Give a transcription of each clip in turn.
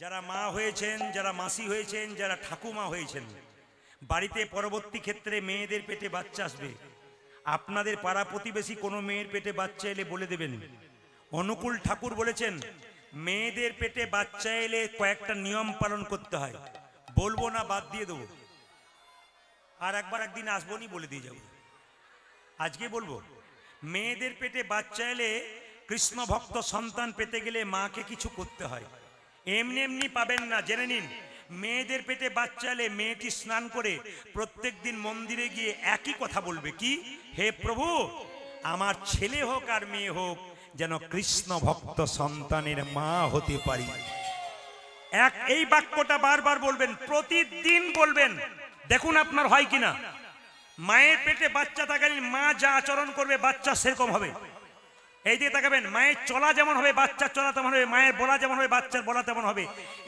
যারা মা হয়েছেন, যারা মাসি হয়েছেন, যারা ঠাকুমা হয়েছেন, বাড়িতে পরবর্তী ক্ষেত্রে মেয়েদের পেটে বাচ্চা আসবে, আপনাদের পাড়া প্রতিবেশী কোনো মেয়ের পেটে বাচ্চা এলে বলে দেবেন। অনুকূল ঠাকুর বলেছেন মেয়েদের পেটে বাচ্চা এলে কয়েকটা নিয়ম পালন করতে হয়। বলবো না, বাদ দিয়ে দেবো, আর একদিন আসবো নি বলে দিয়ে যাব। আজকে বলবো, মেয়েদের পেটে বাচ্চা এলে কৃষ্ণ ভক্ত সন্তান পেতে গেলে মাকে কিছু করতে হয়। এমনি এমনি পাবেন না, জেনে নিন। মেয়েদের পেটে বাচ্চা এলে মেয়েটি স্নান করে প্রত্যেক দিন মন্দিরে গিয়ে একই কথা বলবে, কি? হে প্রভু, আমার ছেলে হোক আর মেয়ে হোক যেন কৃষ্ণ ভক্ত সন্তানের মা হতে পারি। এই বাক্যটা বারবার বলবেন, প্রতিদিন বলবেন। দেখুন আপনার হয় কিনা। মায়ের পেটে বাচ্চা থাকাকালীন মা যা আচরণ করবে বাচ্চা সেরকম হবে। এই দিকে তাকাবেন, মায়ের চলা যেমন হবে বাচ্চার চলা তেমন হবে, মায়ের বলা যেমন হবে বাচ্চার বলা তেমন হবে।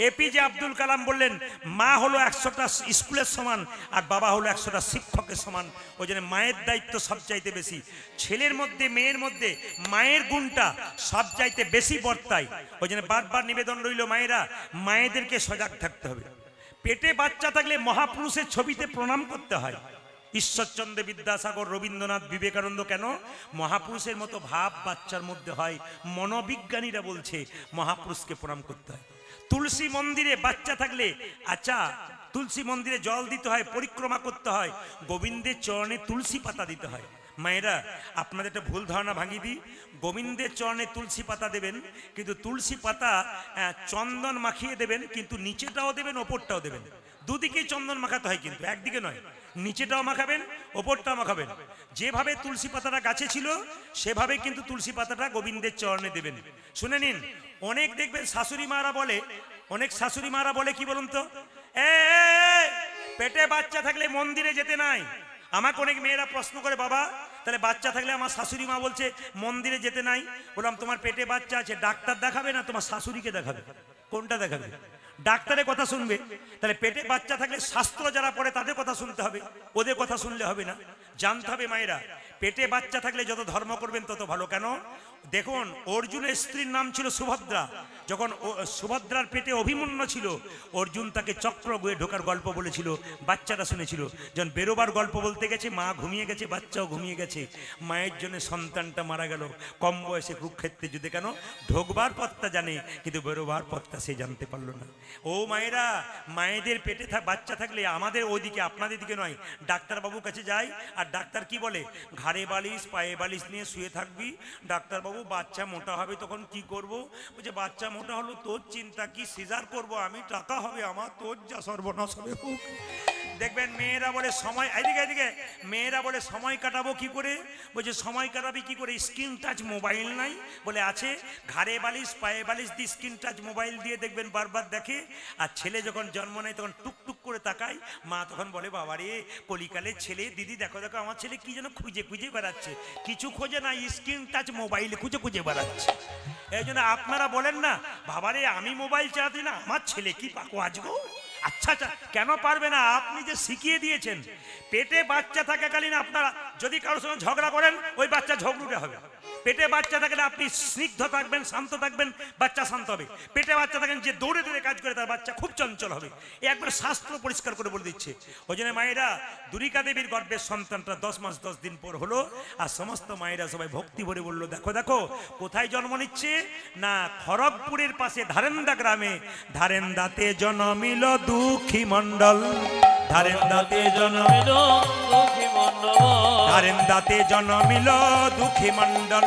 এপিজে আব্দুল কালাম বললেন মা হলো 100টা স্কুলের সমান আর বাবা হলো 100টা শিক্ষকের সমান। ওই জন্য মায়ের দায়িত্ব সবচাইতে বেশি। ছেলের মধ্যে মেয়ের মধ্যে মায়ের গুণটা সবচাইতে বেশি বর্তায়। ওই জন্য বারবার নিবেদন রইল, মায়েরা, মায়েদেরকে সজাগ থাকতে হবে। পেটে বাচ্চা থাকলে মহাপুরুষের ছবিতে প্রণাম করতে হয়। ঈশ্বরচন্দ্র বিদ্যাসাগর, রবীন্দ্রনাথ, বিবেকানন্দ, কেন? মহাপুরুষের মতো ভাব বাচ্চার মধ্যে হয়। মনোবিজ্ঞানীরা বলছে মহাপুরুষকে প্রণাম করতে হয়। তুলসী মন্দিরে বাচ্চা থাকলে, আচ্ছা, তুলসী মন্দিরে জল দিতে হয়, পরিক্রমা করতে হয়, গোবিন্দের চরণে তুলসী পাতা দিতে হয়। মায়েরা, আপনাদের একটা ভুল ধারণা ভাঙিয়ে দিই। গোবিন্দের চরণে তুলসী পাতা দেবেন, কিন্তু তুলসী পাতা চন্দন মাখিয়ে দেবেন, কিন্তু নিচেটাও দেবেন ওপরটাও দেবেন। দুদিকেই চন্দন মাখাতে হয়, কিন্তু একদিকে নয়। নিচেটাও মাখাবেন, ওপরটাও মাখাবেন। যেভাবে তুলসী পাতাটা গাছে ছিল সেভাবে কিন্তু তুলসী পাতাটা গোবিন্দের চরণে দেবেন। শুনে নিন, অনেক দেখবেন শাশুড়ি মারা বলে, অনেক শাশুড়ি মারা বলে কি বলুন তো, পেটে বাচ্চা থাকলে মন্দিরে যেতে নাই। আমাকে অনেক মেয়েরা প্রশ্ন করে, বাবা তাহলে বাচ্চা থাকলে, আমার শাশুড়ি মা বলছে মন্দিরে যেতে নাই। বললাম তোমার পেটে বাচ্চা আছে, ডাক্তার দেখাবে না তোমার শাশুড়িকে দেখাবে? কোনটা দেখাবে? ডাক্তারের কথা শুনবে? তাহলে পেটে বাচ্চা থাকলে শাস্ত্র যারা পড়ে তাদের কথা শুনতে হবে, ওদের কথা শুনলে হবে না। জানতে হবে মায়েরা, পেটে বাচ্চা থাকলে যত ধর্ম করবেন তত ভালো। কেন? দেখুন, অর্জুনের স্ত্রীর নাম ছিল সুভদ্রা। যখন সুভদ্রার পেটে অভিমন্যু ছিল, অর্জুন তাকে চক্র গুয়ে ঢোকার গল্প বলেছিল, বাচ্চাটা শুনেছিল। যখন বেরোবার গল্প বলতে গেছে, মা ঘুমিয়ে গেছে, বাচ্চাও ঘুমিয়ে গেছে। মায়ের জন্য সন্তানটা মারা গেল কম বয়সে কুরুক্ষেত্রে যুদ্ধে। কেন? ঢোকবার পথটা জানে কিন্তু বেরোবার পথটা সে জানতে পারলো না। ও মায়েরা, মায়েদের পেটে বাচ্চা থাকলে আমাদের ওইদিকে, আপনাদের দিকে নয়, ডাক্তারবাবুর কাছে যাই, আর ডাক্তার কি বলে? ঘাড়ে বালিশ পায়ে বালিশ নিয়ে শুয়ে থাকবি। ডাক্তারবাবু, বাচ্চা মোটা হবে তখন কি করব? বলছে বাচ্চা মোটা হলো তোর চিন্তা কি, সিজার করব আমি, টাকা হবে আমার, তোর যা সর্বনাশ হবে হোক। দেখবেন মেয়েরা বলে সময়, এদিকে মেয়েরা বলে সময় কাটাবো কি করে? বলছে সময় কাটাবি কি করে? স্ক্রিন টাচ মোবাইল নাই? বলে আছে। ঘাড়ে বালিশ পায়ে বালিশ দিয়ে স্ক্রিন টাচ মোবাইল দিয়ে দেখবেন বারবার দেখে। আর ছেলে যখন জন্ম নেয় তখন টুকটুক করে তাকায়, মা তখন বলে বাবা রে কলিকালের ছেলে, দিদি দেখো দেখো আমার ছেলে কি যেন খুঁজে খুঁজে বেড়াচ্ছে। কিছু খোঁজে না, স্ক্রিন টাচ মোবাইলে খুঁজে খুঁজে বেড়াচ্ছে। এই জন্য আপনারা বলেন না, বাবারে আমি মোবাইল চালাতে না, আমার ছেলে কি পাকো আজগো। আচ্ছা আচ্ছা, কেন পারবে না? আপনি যে শিখিয়ে দিয়েছেন। পেটে বাচ্চা থাকাকালীন আপনারা যদি কারোর সঙ্গে ঝগড়া করেন, ওই বাচ্চা ঝগড়ুটে হবে। পেটে বাচ্চা থাকলে আপনি স্নিগ্ধ থাকবেন, শান্ত থাকবেন, বাচ্চা শান্ত হবে। পেটে বাচ্চা থাকেন যে দৌড়ে দৌড়ে কাজ করে, তার বাচ্চা খুব চঞ্চল হবে। একবার শাস্ত্র পরিষ্কার করে বলে দিচ্ছে। ওই জন্য মায়েরা, দুরিকা দেবীর গর্ভের সন্তানটা 10 মাস 10 দিন পর হলো, আর সমস্ত মায়েরা সবাই ভক্তি ভরে বললো, দেখো দেখো কোথায় জন্ম নিচ্ছে না, খড়গপুরের পাশে ধারেন্দা গ্রামে। ধারেন্দাতে জন্মিল দুঃখী মণ্ডল, ধারেন্দাতে জন্মিল দুঃখী মণ্ডল, ধারেন্দাতে জন্মিল দুঃখী মণ্ডল,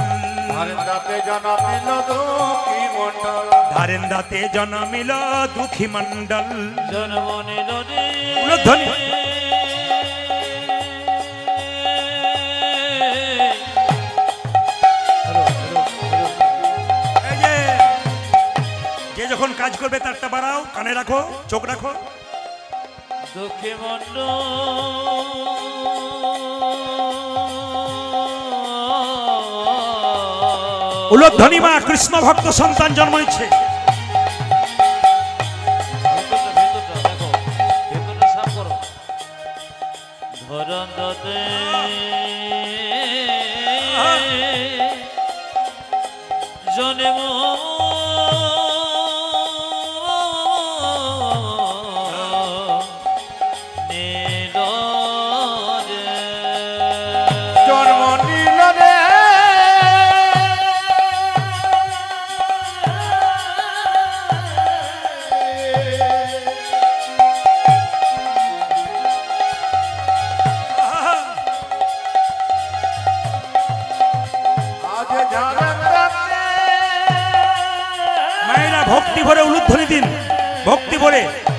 ধারেন্দাতে জন্মিল দুঃখী মণ্ডল, ধারেন্দাতে জন্মিল দুঃখী মণ্ডল, জন্ম নিল ধ্বনি। যে যখন কাজ করবে তারটা বাড়াও, কানে রাখো, চোখ রাখো। দুঃখী মণ্ডল উলধ্বনি মা কৃষ্ণ ভক্ত সন্তান জন্ম নিচ্ছে।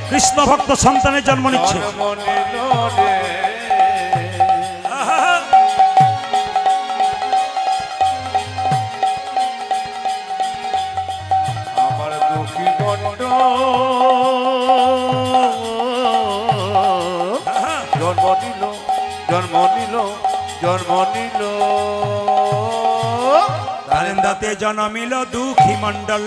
কৃষ্ণ ভক্ত সন্তানের জন্ম নিচ্ছে। জন্ম নিল রে। আহা, আমার দুঃখী কণ্ঠ আহা। জন্ম নিল, জন্ম নিল, জন্ম নিল। নারেন্দাতে জন্মিল দুঃখী মণ্ডল,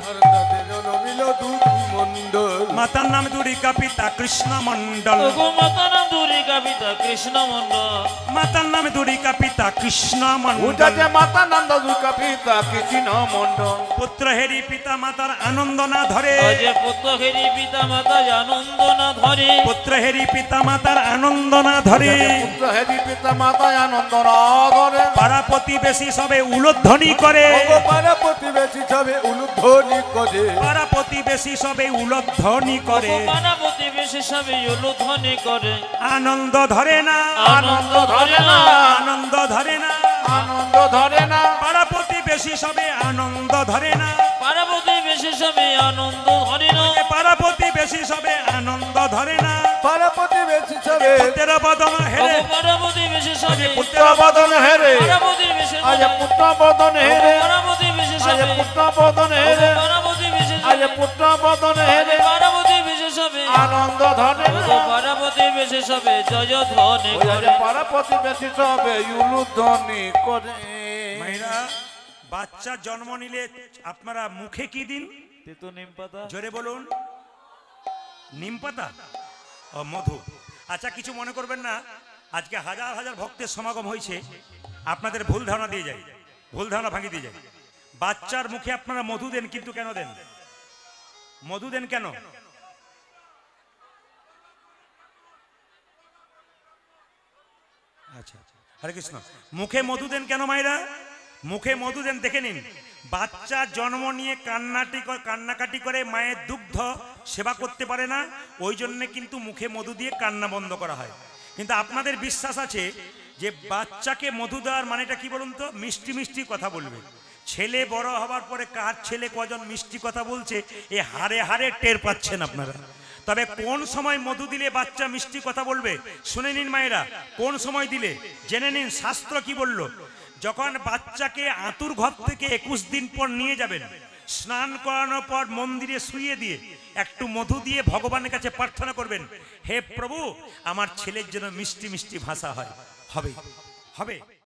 ভারতাতে জন্মিল দুঃখী মণ্ডল। মাতার নাম দুরিকা পিতা কৃষ্ণ মণ্ডল, ওগো মাতা নাম দুর্গা পিতা কৃষ্ণ মণ্ডল। মাতার নাম দুরিকা পিতা কৃষ্ণ মণ্ডল, উজাতে মাতা নন্দ দুর্গা পিতা কৃষ্ণ মণ্ডল। পুত্র হেরি পিতা মাতার আনন্দ না ধরে, অজে পুত্র হেরি পিতা মাতা আনন্দ না ধরে। পুত্র হেরি পিতা মাতার আনন্দ না ধরে, পুত্র হেরি পিতা মাতা আনন্দ না ধরে। পাড়া প্রতিবেশী সবে উলধ্বনি করে, পাড়া প্রতিবেশী সবে উলুধ্বনি করে। পাড়া প্রতিবেশী সবে উলধ্বনি করে, ওগো পাড়া প্রতিবেশী সবে উলুধ্বনি করে। আনন্দ ধরে না, আনন্দ ধরে না, আনন্দ ধরে না, আনন্দ ধরে না। পাড়া প্রতিবেশী সবে আনন্দ ধরে না, পাড়া প্রতিবেশী সবে আনন্দ ধরে না। পাড়া প্রতিবেশী সবে আনন্দ ধরে না। পাড়া প্রতিবেশী সবে পুত্র বদন হেরে, ওগো পাড়া প্রতিবেশী সবে পুত্র বদন হেরে, পাড়া প্রতিবেশী আজ সবে পুত্র বদন হেরে, পাড়া প্রতিবেশী আজ সবে পুত্র বদন হেরে, পাড়া প্রতিবেশী আজ সবে পুত্র বদন হেরে। পাড়া প্রতিবেশী সবে আনন্দ ধরে না। ওগো পাড়া প্রতিবেশী সবে জয় ধ্বনি ওই করে। যে পাড়া প্রতিবেশী সবে উলুধ্বনি করে। মায়েরা বাচ্চা জন্ম নিলে আপনারা মুখে কি দিন? তেতো নিম পাতা। জোরে বলুন। নিম পাতা ও মধু। আচ্ছা, কিছু মনে করবেন না, আজকে হাজার হাজার ভক্তের সমাগম হয়েছে, আপনাদের ভুল ধারণা দিয়ে যায়, ভুল ধারণা ভাঙিয়ে দিয়ে যায়। বাচ্চার মুখে আপনারা মধু দেন, কিন্তু কেন দেন? মধু দেন কেন? আচ্ছা, হরে কৃষ্ণ। মুখে মধু দেন কেন মায়েরা? মুখে মধু দেন, দেখে নিন। বাচ্চা জন্ম নিয়ে কান্নাকাটি করে মায়ের দুগ্ধ সেবা করতে পারে না, ওই জন্য কিন্তু মুখে মধু দিয়ে কান্না বন্ধ করা হয়। কিন্তু আপনাদের বিশ্বাস আছে যে বাচ্চাকে মধু দেওয়ার মানেটা কি বলুন তো? মিষ্টি মিষ্টি কথা বলবে। ছেলে বড় হবার পরে কার ছেলে কজন মিষ্টি কথা বলছে এ হারে হারে টের পাচ্ছেন আপনারা। তবে কোন সময় মধু দিলে বাচ্চা মিষ্টি কথা বলবে শুনে নিন মায়েরা। কোন সময় দিলে জেনে নিন, শাস্ত্র কি বলল। যখন বাচ্চাকে আতুর ঘর থেকে 21 দিন পর নিয়ে যাবেন, স্নান করানোর পর মন্দিরে শুইয়ে দিয়ে একটু মধু দিয়ে ভগবানের কাছে প্রার্থনা করবেন, হে প্রভু আমার ছেলের জন্য মিষ্টি মিষ্টি ভাষা হয়, হবে হবে।